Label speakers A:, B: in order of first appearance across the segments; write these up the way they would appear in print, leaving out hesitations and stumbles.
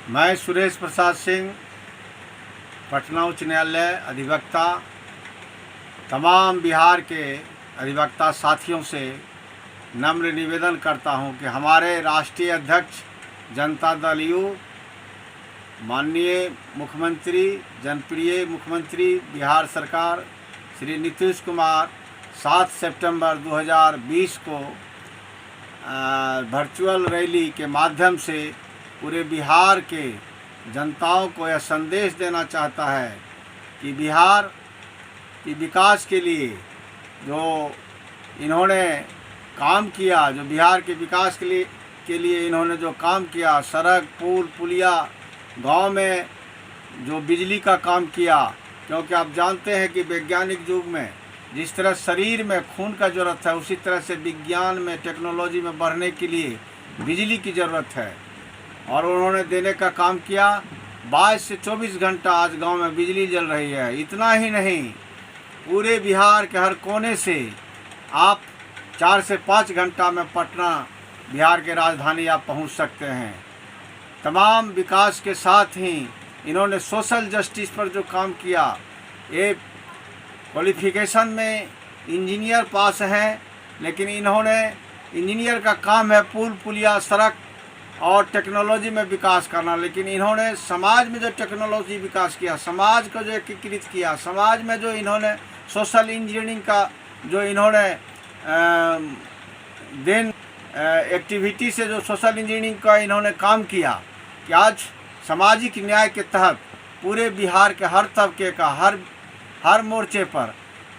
A: मैं सुरेश प्रसाद सिंह, पटना उच्च न्यायालय अधिवक्ता, तमाम बिहार के अधिवक्ता साथियों से नम्र निवेदन करता हूं कि हमारे राष्ट्रीय अध्यक्ष जनता दल यू, माननीय मुख्यमंत्री, जनप्रिय मुख्यमंत्री बिहार सरकार श्री नीतीश कुमार 7 सितंबर 2020 को वर्चुअल रैली के माध्यम से पूरे बिहार के जनताओं को यह संदेश देना चाहता है कि बिहार की विकास के लिए जो इन्होंने काम किया, जो बिहार के विकास के लिए इन्होंने जो काम किया, सड़क, पुल, पुलिया, गांव में जो बिजली का काम किया, क्योंकि आप जानते हैं कि वैज्ञानिक युग में जिस तरह शरीर में खून का ज़रूरत है, उसी तरह से विज्ञान में, टेक्नोलॉजी में बढ़ने के लिए बिजली की ज़रूरत है और उन्होंने देने का काम किया। 22 से 24 घंटा आज गांव में बिजली जल रही है। इतना ही नहीं, पूरे बिहार के हर कोने से आप 4 से 5 घंटा में पटना, बिहार के राजधानी, आप पहुंच सकते हैं। तमाम विकास के साथ ही इन्होंने सोशल जस्टिस पर जो काम किया, ये क्वालिफिकेशन में इंजीनियर पास हैं, लेकिन इन्होंने इंजीनियर का काम है पुल, पुलिया, सड़क और टेक्नोलॉजी में विकास करना, लेकिन इन्होंने समाज में जो टेक्नोलॉजी विकास किया, समाज को जो एकीकृत किया, समाज में जो इन्होंने सोशल इंजीनियरिंग का जो इन्होंने एक्टिविटी से जो सोशल इंजीनियरिंग का इन्होंने काम किया कि आज सामाजिक न्याय के तहत पूरे बिहार के हर तबके का, हर मोर्चे पर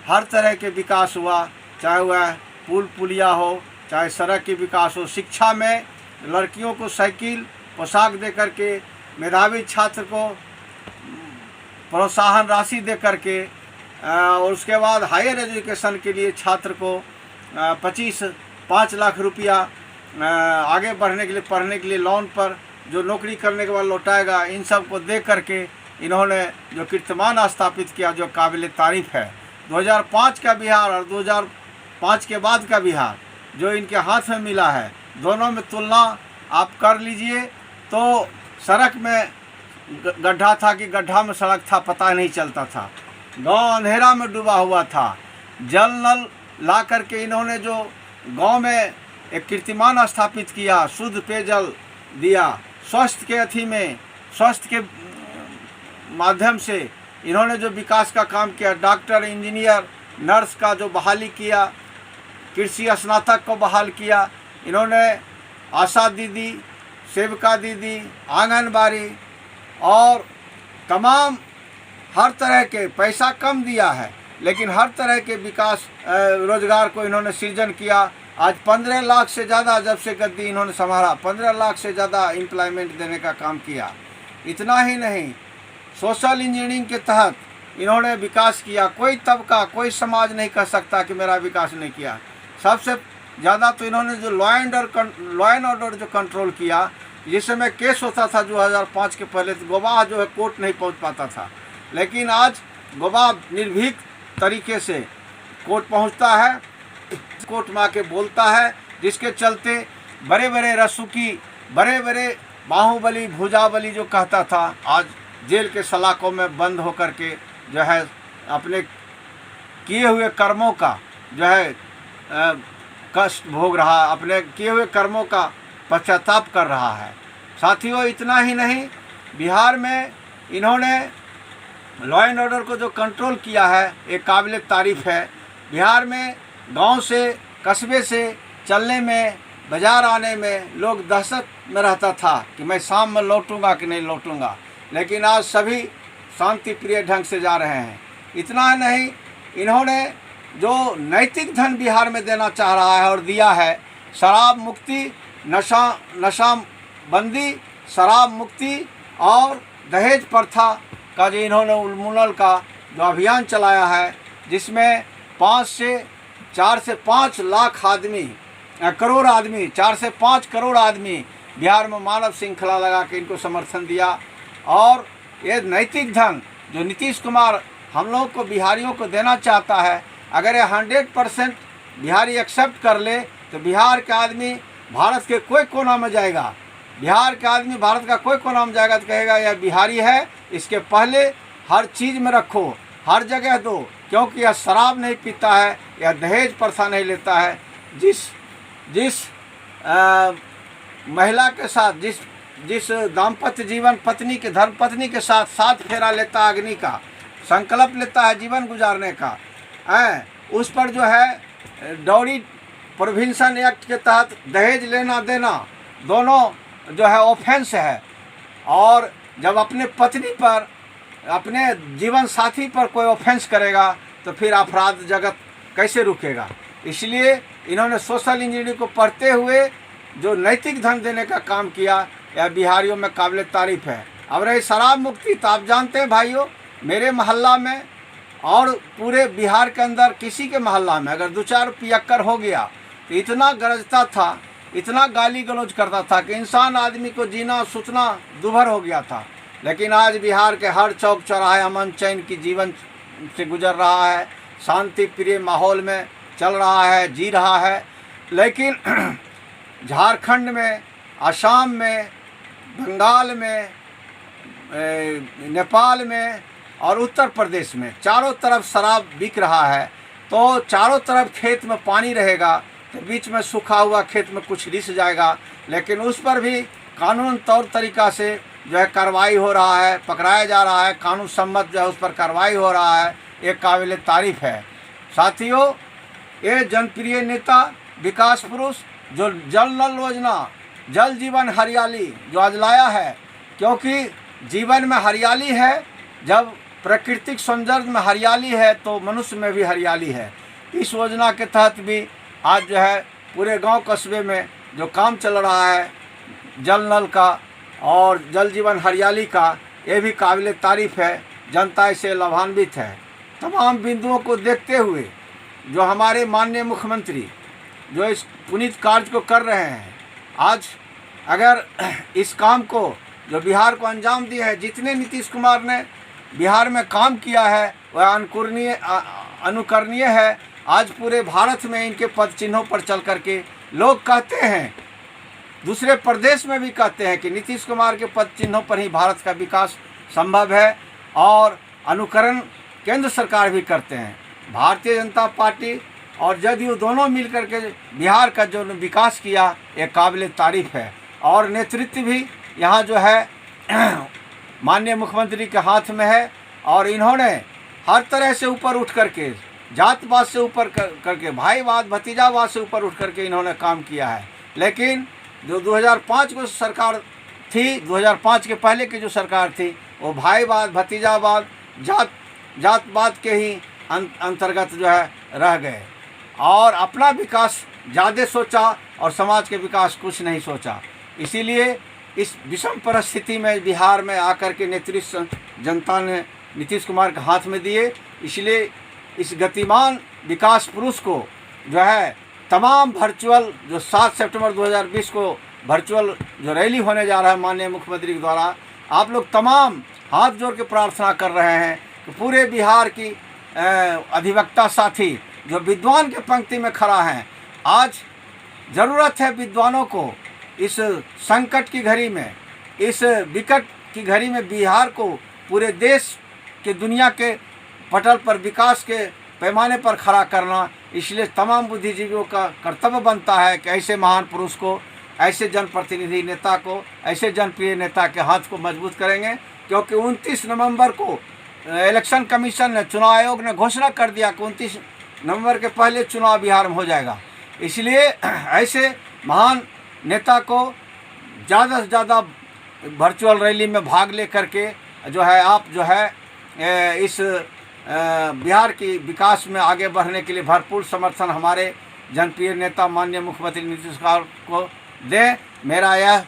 A: हर तरह के विकास हुआ, चाहे वह पुल पुलिया हो, चाहे सड़क की विकास हो। शिक्षा में लड़कियों को साइकिल, पोशाक दे करके, मेधावी छात्र को प्रोत्साहन राशि दे करके, और उसके बाद हायर एजुकेशन के लिए छात्र को 5 लाख रुपया आगे बढ़ने के लिए, पढ़ने के लिए लोन पर जो नौकरी करने के बाद लौटाएगा, इन सब को दे करके इन्होंने जो कीर्तिमान स्थापित किया, जो काबिल तारीफ़ है। 2005 का बिहार और 2005 के बाद का बिहार जो इनके हाथ में मिला है, दोनों में तुलना आप कर लीजिए तो सड़क में गड्ढा था कि गड्ढा में सड़क था, पता नहीं चलता था। गांव अंधेरा में डूबा हुआ था। जल नल ला करके इन्होंने जो गांव में एक कीर्तिमान स्थापित किया, शुद्ध पेयजल दिया, स्वास्थ्य के अथी में, स्वास्थ्य के माध्यम से इन्होंने जो विकास का काम किया, डॉक्टर, इंजीनियर, नर्स का जो बहाली किया, कृषि स्नातक को बहाल किया, इन्होंने आशा दीदी, सेविका दीदी, आंगनबाड़ी और तमाम हर तरह के, पैसा कम दिया है लेकिन हर तरह के विकास, रोजगार को इन्होंने सृजन किया। आज 15 लाख से ज़्यादा, जब से गद्दी इन्होंने संभाला, 15 लाख से ज़्यादा एम्प्लॉयमेंट देने का काम किया। इतना ही नहीं, सोशल इंजीनियरिंग के तहत इन्होंने विकास किया। कोई तबका, कोई समाज नहीं कह सकता कि मेरा विकास नहीं किया। सबसे ज़्यादा तो इन्होंने जो लॉ एंड ऑर्डर जो कंट्रोल किया, जिस समय केस होता था 2005 के पहले, तो गवाह जो है कोर्ट नहीं पहुंच पाता था, लेकिन आज गवाह निर्भीक तरीके से कोर्ट पहुंचता है, कोर्ट में आके बोलता है, जिसके चलते बड़े बड़े रसूखी, बड़े बड़े बाहुबली, भुजाबली जो कहता था, आज जेल के सलाखों में बंद होकर के जो है अपने किए हुए कर्मों का जो है कष्ट भोग रहा, अपने किए हुए कर्मों का पश्चाताप कर रहा है। साथियों, इतना ही नहीं, बिहार में इन्होंने लॉ एंड ऑर्डर को जो कंट्रोल किया है, एक काबिल तारीफ़ है। बिहार में गांव से, कस्बे से चलने में, बाज़ार आने में लोग दहशत में रहता था कि मैं शाम में लौटूंगा कि नहीं लौटूंगा, लेकिन आज सभी शांति प्रिय ढंग से जा रहे हैं। इतना नहीं, इन्होंने जो नैतिक धन बिहार में देना चाह रहा है और दिया है, शराब मुक्ति, नशा बंदी, शराब मुक्ति और दहेज प्रथा का जो इन्होंने उन्मूलन का जो अभियान चलाया है, जिसमें 4 से 5 लाख आदमी, करोड़ आदमी, 4 से 5 करोड़ आदमी बिहार में मानव श्रृंखला लगा के इनको समर्थन दिया। और ये नैतिक धन जो नीतीश कुमार हम लोग को, बिहारियों को देना चाहता है, अगर ये 100% बिहारी एक्सेप्ट कर ले तो बिहार के आदमी भारत के कोई कोना में जाएगा बिहार के आदमी भारत का कोई कोना में जाएगा तो कहेगा यह बिहारी है, इसके पहले हर चीज़ में रखो, हर जगह दो, क्योंकि यह शराब नहीं पीता है, यह दहेज प्रथा नहीं लेता है। जिस महिला के साथ, जिस दाम्पत्य जीवन पत्नी के धर्मपत्नी के साथ 7 फेरा लेता है, अग्नि का संकल्प लेता है जीवन गुजारने का, उस पर जो है डॉरी प्रोविंशन एक्ट के तहत दहेज लेना देना दोनों जो है ऑफेंस है। और जब अपने पत्नी पर, अपने जीवन साथी पर कोई ऑफेंस करेगा तो फिर अपराध जगत कैसे रुकेगा। इसलिए इन्होंने सोशल इंजीनियरिंग को पढ़ते हुए जो नैतिक धन देने का काम किया, यह बिहारियों में काबिल तारीफ है। अब रही शराब मुक्ति, तो आप जानते हैं भाइयों, मेरे मोहल्ला में और पूरे बिहार के अंदर किसी के मोहल्ला में अगर 2-4 पियक्कर हो गया तो इतना गरजता था, इतना गाली गलौज करता था कि इंसान आदमी को जीना सोचना दुभर हो गया था। लेकिन आज बिहार के हर चौक चौराहे अमन चैन की जीवन से गुजर रहा है, शांति प्रिय माहौल में चल रहा है, जी रहा है। लेकिन झारखंड में, असम में, बंगाल में, नेपाल में और उत्तर प्रदेश में चारों तरफ शराब बिक रहा है। तो चारों तरफ खेत में पानी रहेगा तो बीच में सूखा हुआ खेत में कुछ रिस जाएगा, लेकिन उस पर भी कानून तौर तरीका से जो है कार्रवाई हो रहा है, पकड़ाया जा रहा है, कानून सम्मत जो है उस पर कार्रवाई हो रहा है, एक काबिल तारीफ है। साथियों, ये जनप्रिय नेता विकास पुरुष जो जल नल योजना, जल जीवन हरियाली जो आज लाया है, क्योंकि जीवन में हरियाली है, जब प्राकृतिक सौंदर्य में हरियाली है तो मनुष्य में भी हरियाली है। इस योजना के तहत भी आज जो है पूरे गांव कस्बे में जो काम चल रहा है जल नल का और जल जीवन हरियाली का, ये भी काबिल तारीफ है। जनता इससे लाभान्वित है। तमाम बिंदुओं को देखते हुए जो हमारे माननीय मुख्यमंत्री जो इस पुनीत कार्य को कर रहे हैं, आज अगर इस काम को जो बिहार को अंजाम दिया है, जितने नीतीश कुमार ने बिहार में काम किया है वह अनुकरणीय है। आज पूरे भारत में इनके पद चिन्हों पर चल करके लोग कहते हैं, दूसरे प्रदेश में भी कहते हैं कि नीतीश कुमार के पद चिन्हों पर ही भारत का विकास संभव है, और अनुकरण केंद्र सरकार भी करते हैं। भारतीय जनता पार्टी और जदयू दोनों मिलकर के बिहार का जो विकास किया, ये काबिल तारीफ है। और नेतृत्व भी यहाँ जो है माननीय मुख्यमंत्री के हाथ में है, और इन्होंने हर तरह से ऊपर उठ करके, जातपात से ऊपर करके, भाईवाद भतीजावाद से ऊपर उठ करके इन्होंने काम किया है। लेकिन जो 2005 को सरकार थी, 2005 के पहले की जो सरकार थी, वो भाईवाद भतीजावाद जातपात के ही अंतर्गत जो है रह गए, और अपना विकास ज़्यादा सोचा और समाज के विकास कुछ नहीं सोचा। इसीलिए इस विषम परिस्थिति में बिहार में आकर के नेतृत्व जनता ने नीतीश कुमार के हाथ में दिए। इसलिए इस गतिमान विकास पुरुष को जो है तमाम वर्चुअल जो 7 सितंबर 2020 को वर्चुअल जो रैली होने जा रहा है माननीय मुख्यमंत्री के द्वारा, आप लोग तमाम हाथ जोड़ के प्रार्थना कर रहे हैं कि पूरे बिहार की अधिवक्ता साथी जो विद्वान के पंक्ति में खड़ा हैं, आज ज़रूरत है विद्वानों को इस संकट की घड़ी में, इस विकट की घड़ी में बिहार को पूरे देश के दुनिया के पटल पर विकास के पैमाने पर खड़ा करना। इसलिए तमाम बुद्धिजीवियों का कर्तव्य बनता है कि ऐसे महान पुरुष को, ऐसे जनप्रतिनिधि नेता को, ऐसे जनप्रिय नेता के हाथ को मजबूत करेंगे। क्योंकि 29 नवंबर को इलेक्शन कमीशन ने, चुनाव आयोग ने घोषणा कर दिया कि 29 नवंबर के पहले चुनाव बिहार में हो जाएगा। इसलिए ऐसे महान नेता को ज़्यादा से ज़्यादा वर्चुअल रैली में भाग ले करके जो है आप जो है इस बिहार की विकास में आगे बढ़ने के लिए भरपूर समर्थन हमारे जनप्रिय नेता माननीय मुख्यमंत्री नीतीश कुमार को दें। मेरा यह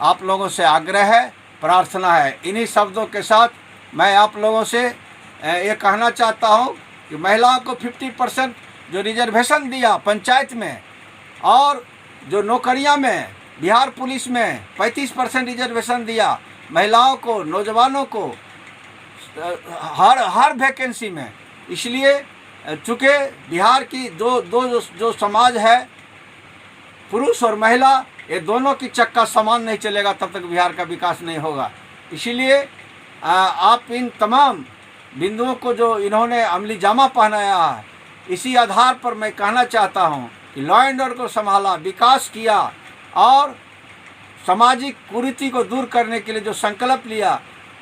A: आप लोगों से आग्रह है, प्रार्थना है। इन्हीं शब्दों के साथ मैं आप लोगों से ये कहना चाहता हूँ कि महिलाओं को 50% जो रिजर्वेशन दिया पंचायत में, और जो नौकरियां में बिहार पुलिस में 35% रिजर्वेशन दिया महिलाओं को, नौजवानों को हर वैकेंसी में। इसलिए चूँकि बिहार की जो समाज है, पुरुष और महिला ये दोनों की चक्का समान नहीं चलेगा तब तक बिहार का विकास नहीं होगा। इसीलिए आप इन तमाम बिंदुओं को जो इन्होंने अमली जामा पहनाया है, इसी आधार पर मैं कहना चाहता हूँ कि लॉ एंड ऑर्डर को संभाला, विकास किया और सामाजिक कुरीति को दूर करने के लिए जो संकल्प लिया,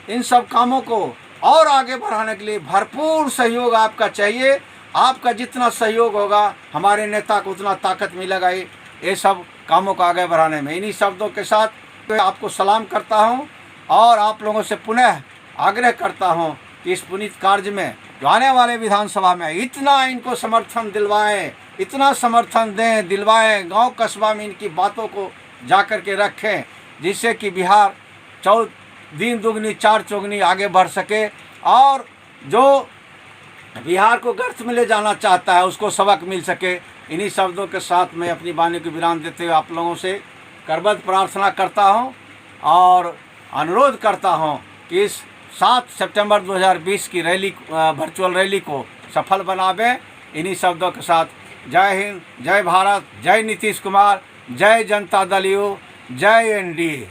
A: इन सब कामों को और आगे बढ़ाने के लिए भरपूर सहयोग आपका चाहिए। आपका जितना सहयोग होगा हमारे नेता को उतना ताकत मिलेगा ये सब कामों को आगे बढ़ाने में। इन्हीं शब्दों के साथ आपको सलाम करता हूं और आप लोगों से पुनः आग्रह करता हूं कि इस पुनीत कार्य में जो आने वाले विधानसभा में इतना इनको समर्थन दिलवाएं, इतना समर्थन दें, दिलवाएं, गांव कस्बा में इनकी बातों को जाकर के रखें, जिससे कि बिहार दिन दुगनी चार चौगनी आगे बढ़ सके और जो बिहार को गर्त में ले जाना चाहता है उसको सबक मिल सके। इन्हीं शब्दों के साथ मैं अपनी वाणी को विराम देते हुए आप लोगों से करबद्ध प्रार्थना करता हूं और अनुरोध करता हूं कि इस 7 सितंबर 2020 की रैली, वर्चुअल रैली को सफल बनावें। इन्हीं शब्दों के साथ जय हिंद, जय भारत, जय नीतीश कुमार, जय जनता दल यू, जय एनडीए।